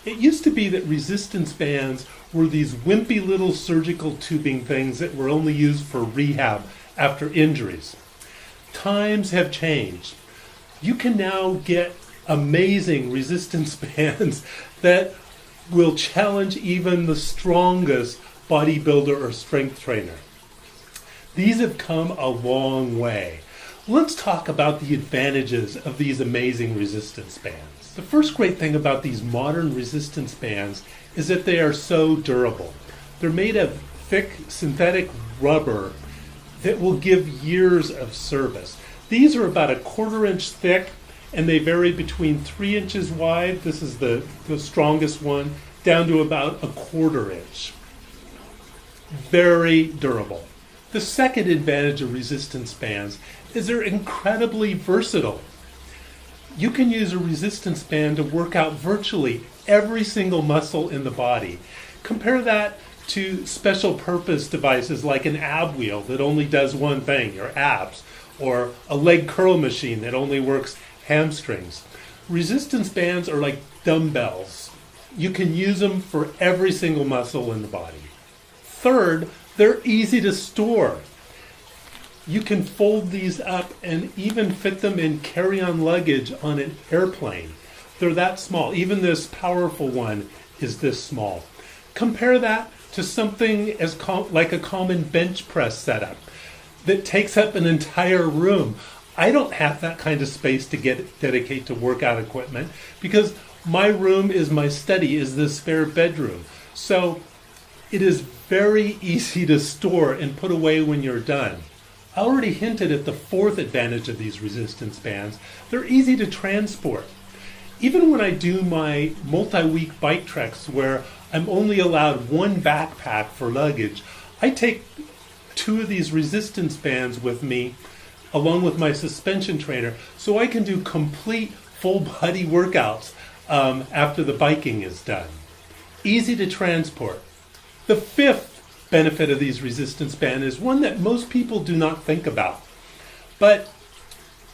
It used to be that resistance bands were these wimpy little surgical tubing things that were only used for rehab after injuries. Times have changed. You can now get amazing resistance bands that will challenge even the strongest bodybuilder or strength trainer. These have come a long way. Let's talk about the advantages of these amazing resistance bands. The first great thing about these modern resistance bands is that they are so durable. They're made of thick synthetic rubber that will give years of service. These are about 1/4 inch thick, and they vary between 3 inches wide, this is the strongest one, down to about 1/4 inch. Very durable. The second advantage of resistance bands is they're incredibly versatile. You can use a resistance band to work out virtually every single muscle in the body. Compare that to special purpose devices like an ab wheel that only does one thing, your abs, or a leg curl machine that only works hamstrings. Resistance bands are like dumbbells. You can use them for every single muscle in the body. Third, they're easy to store. You can fold these up and even fit them in carry-on luggage on an airplane. They're that small. Even this powerful one is this small. Compare that to something like a common bench press setup that takes up an entire room. I don't have that kind of space to dedicate to workout equipment because my room is my study, is the spare bedroom. So it is very easy to store and put away when you're done. I already hinted at the fourth advantage of these resistance bands. They're easy to transport. Even when I do my multi-week bike treks where I'm only allowed one backpack for luggage, I take 2 of these resistance bands with me along with my suspension trainer so I can do complete full body workouts after the biking is done. Easy to transport. The fifth benefit of these resistance bands is one that most people do not think about. But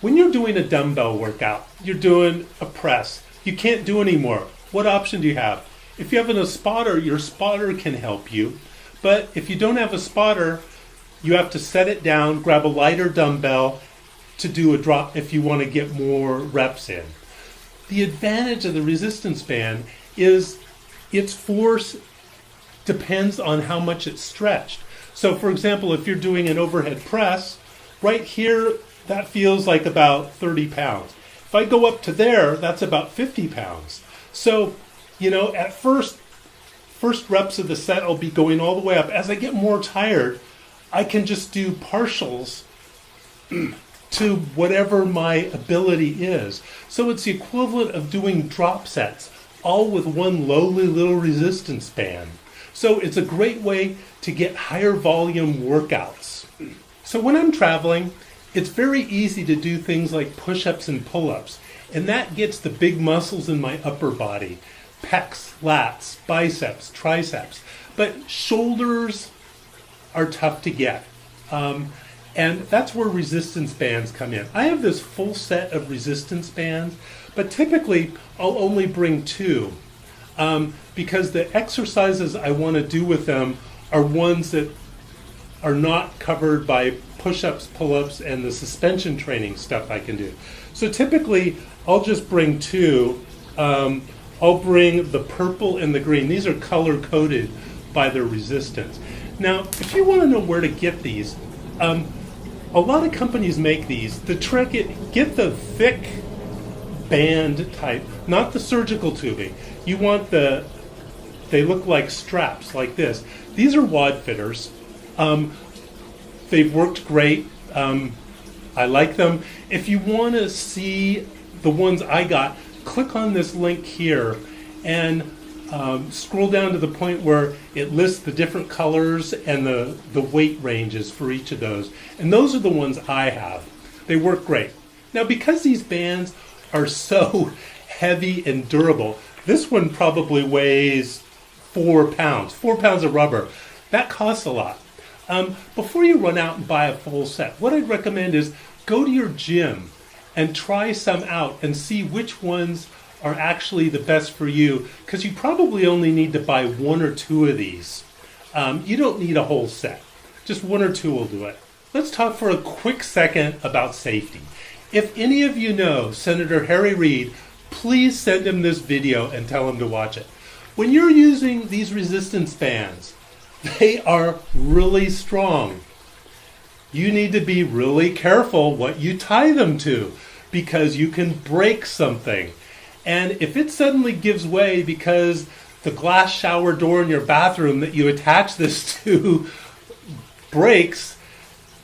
when you're doing a dumbbell workout, you're doing a press, you can't do any more. What option do you have? If you have a spotter, your spotter can help you. But if you don't have a spotter, you have to set it down, grab a lighter dumbbell to do a drop if you want to get more reps in. The advantage of the resistance band is its force depends on how much it's stretched. So for example, if you're doing an overhead press, right here, that feels like about 30 pounds. If I go up to there, that's about 50 pounds. So, at first reps of the set, I'll be going all the way up. As I get more tired, I can just do partials to whatever my ability is. So it's the equivalent of doing drop sets, all with one lowly little resistance band. So it's a great way to get higher volume workouts. So when I'm traveling, it's very easy to do things like push-ups and pull-ups, and that gets the big muscles in my upper body, pecs, lats, biceps, triceps. But shoulders are tough to get. And that's where resistance bands come in. I have this full set of resistance bands, but typically I'll only bring 2. Because the exercises I want to do with them are ones that are not covered by push-ups, pull-ups, and the suspension training stuff I can do. So typically, I'll just bring 2. I'll bring the purple and the green. These are color-coded by their resistance. Now, if you want to know where to get these, a lot of companies make these. The trick is get the thick band type, not the surgical tubing. You want they look like straps like this. These are wad fitters. They've worked great. I like them. If you want to see the ones I got, click on this link here and scroll down to the point where it lists the different colors and the weight ranges for each of those. And those are the ones I have. They work great. Now, because these bands are so heavy and durable, this one probably weighs 4 pounds. 4 pounds of rubber. That costs a lot. Before you run out and buy a full set, what I'd recommend is go to your gym and try some out and see which ones are actually the best for you because you probably only need to buy 1 or 2 of these. You don't need a whole set. Just 1 or 2 will do it. Let's talk for a quick second about safety. If any of you know Senator Harry Reid, please send him this video and tell him to watch it. When you're using these resistance bands, they are really strong. You need to be really careful what you tie them to because you can break something. And if it suddenly gives way because the glass shower door in your bathroom that you attach this to breaks,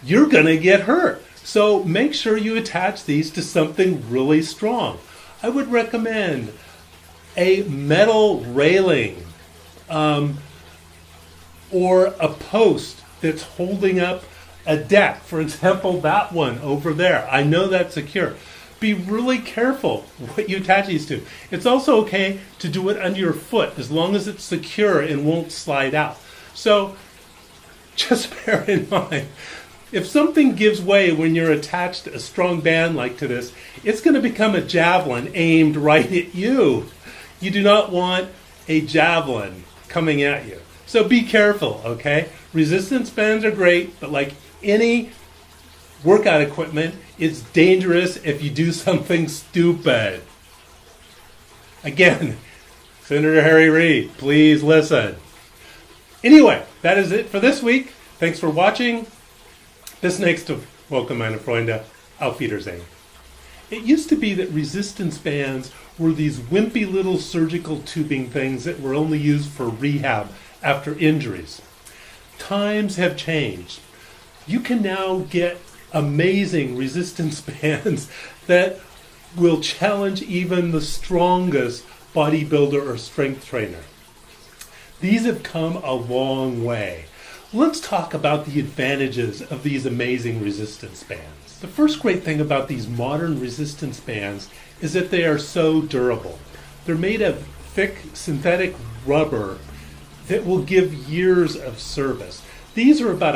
you're going to get hurt. So make sure you attach these to something really strong. I would recommend a metal railing or a post that's holding up a deck. For example, that one over there. I know that's secure. Be really careful what you attach these to. It's also okay to do it under your foot as long as it's secure and won't slide out. So just bear in mind, if something gives way when you're attached to a strong band like to this, it's going to become a javelin aimed right at you. You do not want a javelin coming at you. So be careful, okay? Resistance bands are great, but like any workout equipment, it's dangerous if you do something stupid. Again, Senator Harry Reid, please listen. Anyway, that is it for this week. Thanks for watching. Bis nächste Woche, meine Freunde. Auf Wiedersehen. It used to be that resistance bands were these wimpy little surgical tubing things that were only used for rehab after injuries. Times have changed. You can now get amazing resistance bands that will challenge even the strongest bodybuilder or strength trainer. These have come a long way. Let's talk about the advantages of these amazing resistance bands. The first great thing about these modern resistance bands is that they are so durable. They're made of thick synthetic rubber that will give years of service. These are about